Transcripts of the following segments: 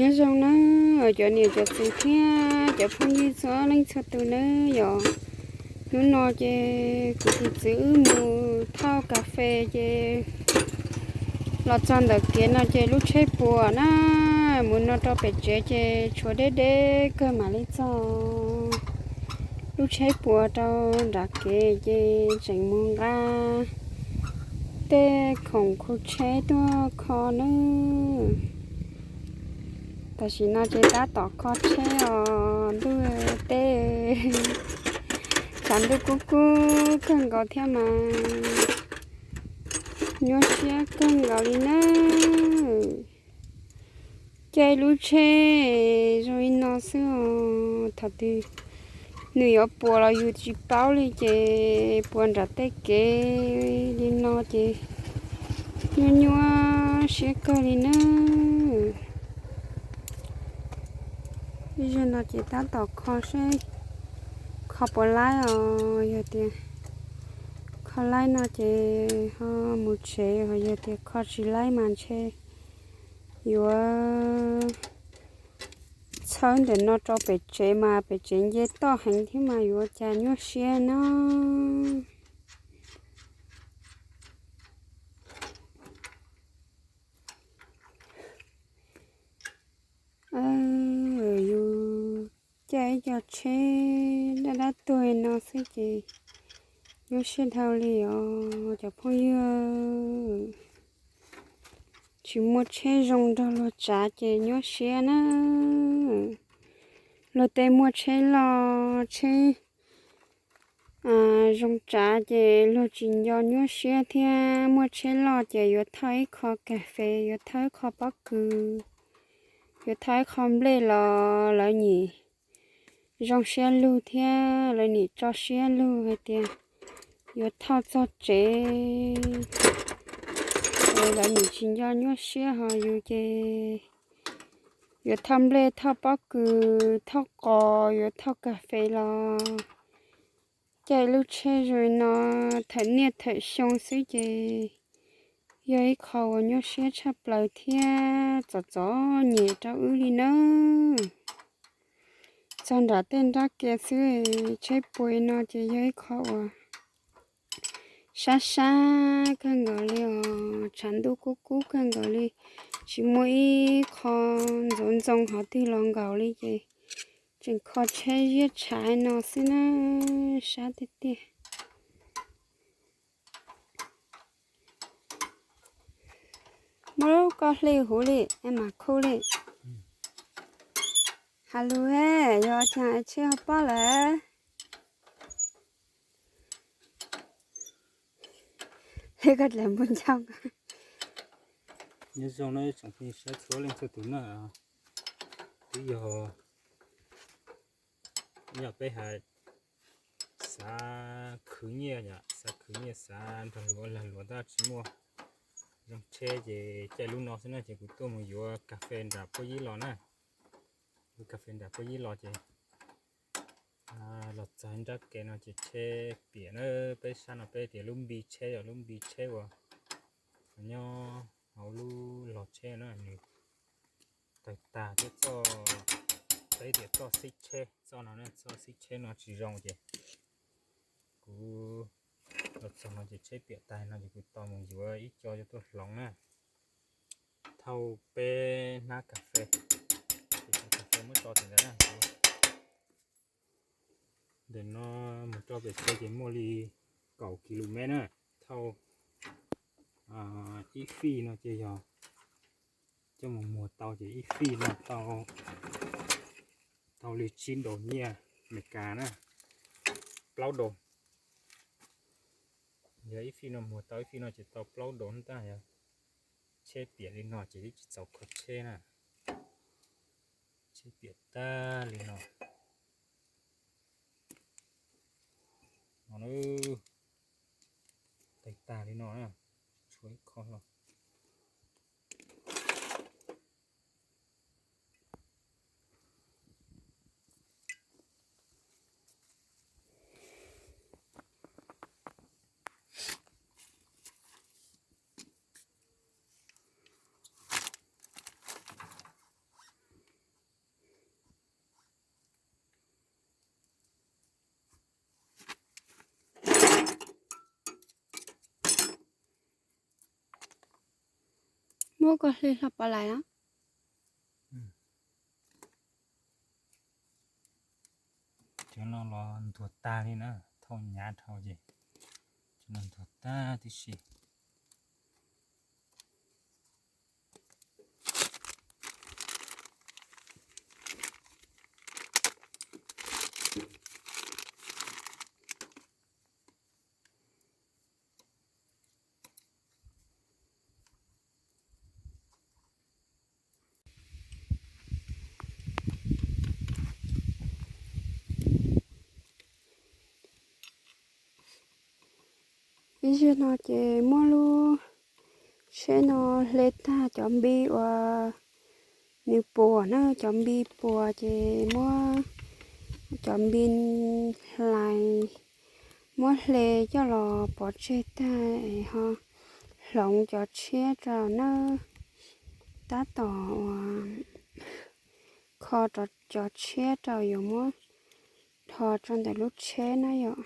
nhớ rằng nó ở chỗ này chỗ từ kia chỗ phong như gió lên cho từ nó giờ nó no chê cụ thì giữ mua thao cà phê chê lọt trong đó kia nó chê lúc chơi bùa nó muốn nó cho bé chê chúa đế cơ mà lấy cho lúc chơi bùa cho đặt kia chê chẳng muốn ra tê không khu chế đó khó nữa ta chỉ nói chơi đá tỏ khó chế đuôi tê chẳng được cú cần gọi theo mà nhớ xe cần gọi đi nữa chơi lú chế rồi nó xưa thật đi người ở bùa là yêu chỉ bảo đi chơi buồn ra tết kế đi nó chơi nhớ nhớ xe cần đi nữa bây giờ nó chỉ đá tỏ khó xe khó bỏ lái giờ thì khó lái nó chỉ họ một chế họ giờ thì khó chỉ lái màn chế vừa chọn để nó cho bé chế mà bé chế dễ to hành thế mà vừa chả nhớ xe nó vừa chạy cho chế đã tuổi nó sẽ chỉ nhớ xe thao liều cho phong yêu chỉ một chế rong đó là trả chế nhớ xe nó là tên một chế là chế rong trả chế là chỉ do nhớ xe thì một chế là chế vừa thấy khó cà phê vừa thấy khó bất cứ vừa thấy không lẽ là nhỉ rong xe lưu thì là nhỉ cho xe lưu hay tiền vừa thao cho chế là những chuyện do nhớ xe họ yêu chơi yêu thăm lê thao bắp cứ thao cò yêu thao cà phê là chơi lúc chơi rồi nó thật nhiệt thật sung sức chơi yêu ấy khẩu nhớ xe chắp lời thia gió nhẹ cho ư đi nữa trong đó tên ra kia xứ chơi bùi nó chơi yêu ấy khẩu xa xa cần gọi là chẳng đủ cú cần gọi là chỉ mỗi con rộn rộn họ thì lòng gọi là gì chỉ có chơi giết trái nó xin nó xa thế thế mỗi có lê hú lê em mà khô lê hello he giờ chẳng chơi học bao lẽ thế cái làm muốn chăng như dòng này chẳng khi sẽ số lên số tuổi nữa bây giờ bây giờ xa khứ nhẹ nhỉ xa khứ nhẹ xa thằng lúa là lúa ta chỉ mua dòng xe thì chạy luôn nó sẽ là chỉ của tôi một vừa cà phê đã có gì lọ nè cà phê đã có gì lọ chị lọt trắng ra cái nó chỉ xe biển nó bây xa nó bây thì lúng bị xe ở lúng bị xe vào nhau hậu lu lọt xe nó nhiều tại ta thế cho đấy để cho xích xe cho nó cho xích xe nó chỉ rong chị cú lọt xong nó chỉ xe biển tai nó chỉ cú to một vừa ít cho tôi lòng nè thâu pe na cà phê cà phê mới cho thì đấy nè để nó một cho về xe cái mua ly cầu km nè thâu ít phi nó chơi giờ cho một mùa tàu chỉ ít phi là tàu lì chín đồ nhia mệt cá nè plau đồ giờ ít phi nó mùa tàu ít phi nó chỉ tàu plau đồ ta giờ chế biển đi nó chỉ tàu cột chế nè chế biển ta đi nó tay ta đi nó nè chuối con rồi lúa có lên lặp lại đó cho nó lo thuộc ta đi nữa thôi nhá thôi gì cho nó thuộc ta thì gì bây giờ nó chỉ mua luôn sẽ nó lên ta chuẩn bị và nếu bùa nó chuẩn bị bùa chỉ mua chuẩn bị lại mua lê cho lò bỏ chết ta ha lồng cho chết rồi nó tá tỏ kho cho chết rồiอยู่mua thò trongแต่lúc chết nó vậy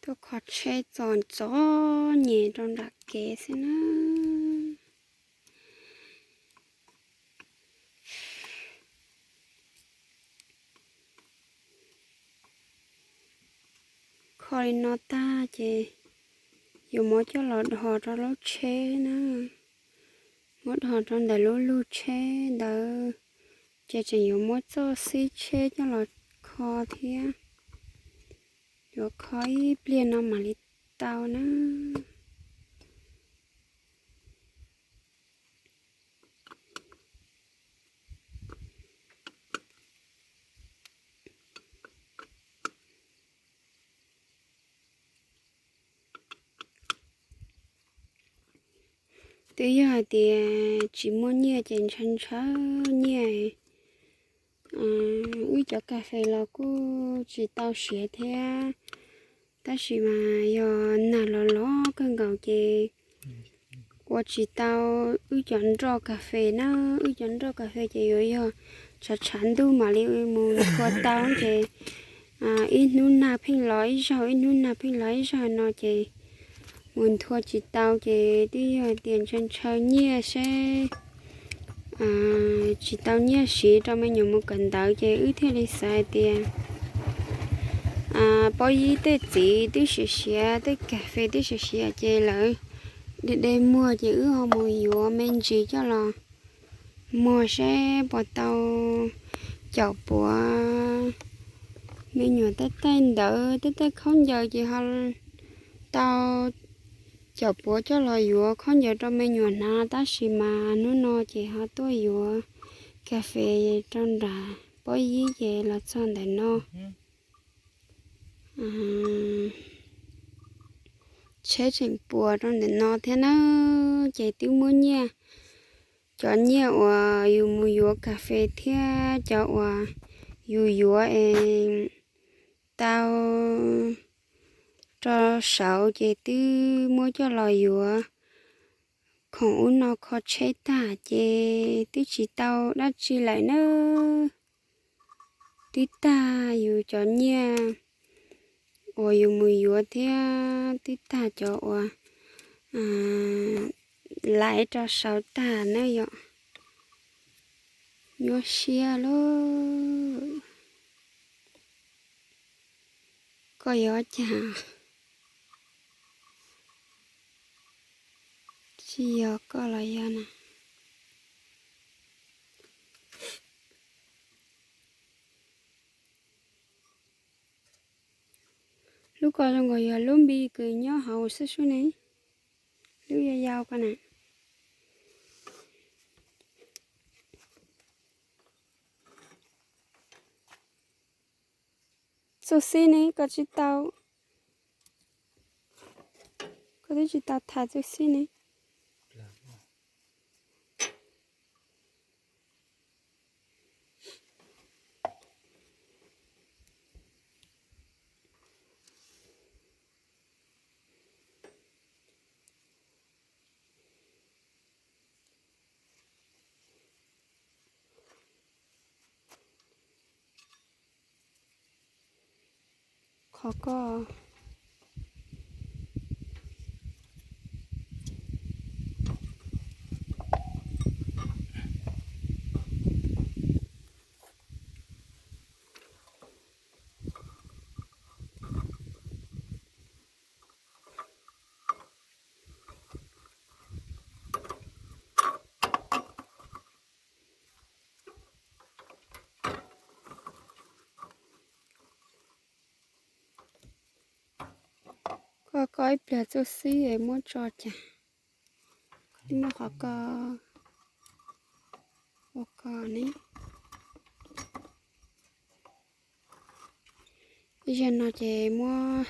tôi khó chết giòn gió nhẹ trong đặc kế xem nó khỏi nó ta chị dù mỗi cho lọt họ cho lúc chế nữa mỗi họ trong đại lúc lúc chế đỡ chỉ dù mỗi cho xí chế cho lọt kho thế rồi khói liền nó mà đi tao nữa từ giờ thì chỉ muốn nhẹ trên chân chớ nhẹ uống cho cà phê là cô chỉ tao sửa thế ta chỉ mà giờ nào lo con gạo chị qua chỉ tao uống chọn rau cà phê nó uống chọn rau cà phê chị rồi giờ chặt chắn tu mà liệu muốn qua tao chị ít nun nạp hình lõi rồi ít nun nạp hình lõi rồi nó chị muốn thua chỉ tao chị đi tiền chân chơi nhẹ sẽ chỉ tao nhẹ xí cho mấy nhiều một cần tao chị ư thế đi xài tiền bao nhiêu tới chỉ tới xí tới cà phê tới xí chị lợi để mua chị ư họ mua nhiều men chỉ cho là mua sẽ bỏ tao chọc bỏ mấy nhiều tới tên đỡ tới không giờ chị họ tao chọc bỏ cho là vừa không giờ cho mấy nhiều na ta xí mà nó chị họ tôi vừa cà phê trong ra bao nhiêu chị là xong để nó chế thành bùa trong để nó thế nó chạy tiêu mua nha chọn nhiều dù mua dừa cà phê thế cho dù dừa em tao cho sáu chạy tiêu mua cho lò dừa không uống nó khó chế ta chạy tiêu chỉ tao đã chỉ lại nữa tí ta dù chọn nha dù mua dừa thế tí ta cho lại cho sáu ta nữa vậy nhớ xia luôn có gió chả chỉ gió có là gió nè lúc có trong người luôn bị cười nhớ hậu sức xuống này lúc giờ giàu con nè số xe này có chỉ tàu có thể chỉ tàu thả số xe này khó có có coi bia cho xí em muốn cho chả nhưng mà khó có này bây giờ nó chỉ mua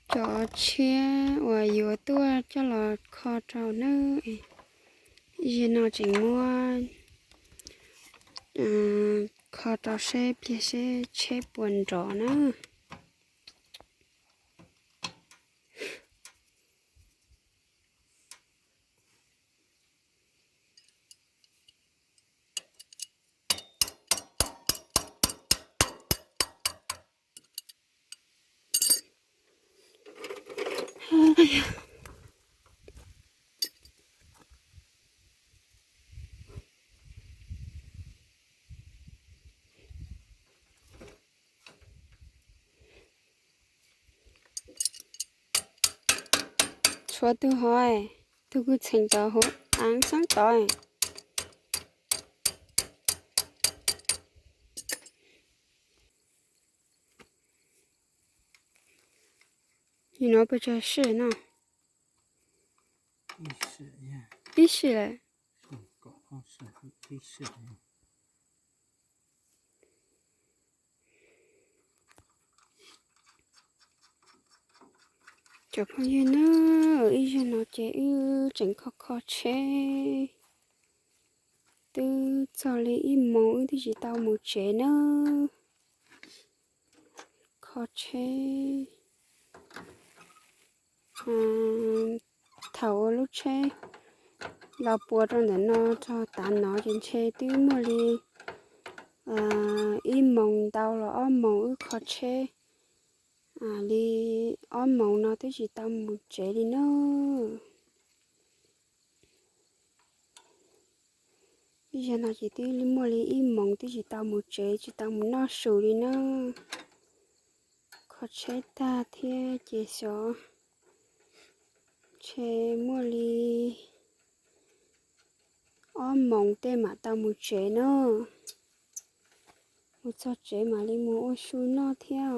cho chia và nhiều tua cho là khó trâu nữa bây giờ nó chỉ mua khó trâu xe bia xe chế buồn trò nữa chúa tôi hỏi tôi cứ thành tao hộ ăn sáng tối你那不就是呢？历史呀，必须嘞，是搞好是历史呀。小朋友呢，以前那些真khó chơi，都做了一毛的是到没chơi呢，khó chơi，头lúc chơi，老婆着人呢，就大脑进chơi都没哩，一毛到了二毛khó chơi。đi ôm màu nó tới chỉ tao một chế đi nó bây giờ nó chỉ tới mua lấy im màu tới chỉ tao một chế chỉ tao một nó sầu đi nó khó chế ta thế chế số chế mua lấy ôm màu tê mà tao một chế nó một số chế mà lấy mua su nó theo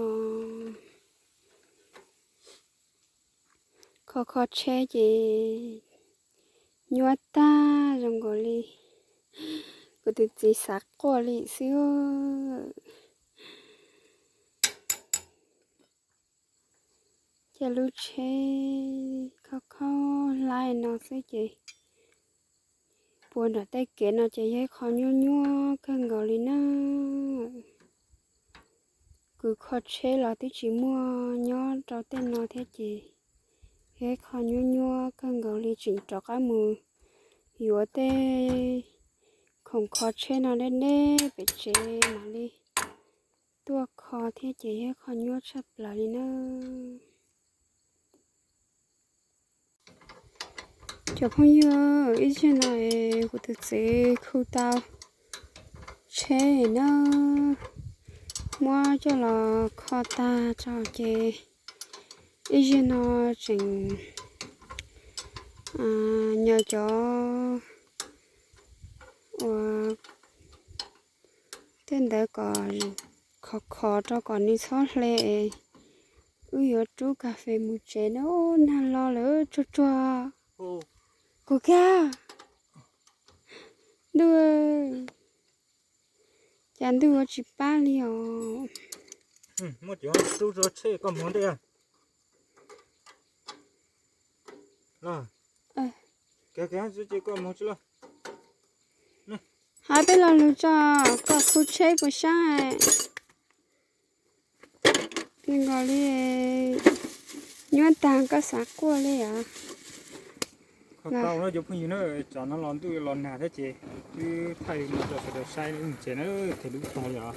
khó chế gì nhua ta rồi gọi đi cái từ gì sắc qua đi xíu cho lúc chế khó lại nó sẽ gì buồn ở tay kia nó chỉ thấy khó nhua cần gọi đi nó cứ khó chế là tôi chỉ mua nhó cho tên nó thế gì cái khó nhua cần gọi đi chỉnh cho cái mùi yếu tê không khó chế nó lên đê bị chế mà đi tua khó thế chế hết khó nhua sắp lại đi nữa cho phong yêu ít chuyện này của tự chế khu tao chế nó mua cho là khó ta cho chế ít chuyện nó chỉnh nhờ cho tên đấy có khó cho còn đi xót lệ ui ở chú cà phê một chế nó năn lo lỡ cho cô kia đưa chẳng đưa chỉ ba liều một chỗ chú rồi chơi có món đây à rồi cái chú chơi có món chưa hai bên là lựa cho có khu chế của sáng nên gọi đi nhớ tàng có sạc qua đi à câu nó chụp hình nó cho nó lon tôi lon nào thế chị chứ thầy nó cho phải sai nó chế nó thì đúng phải rồi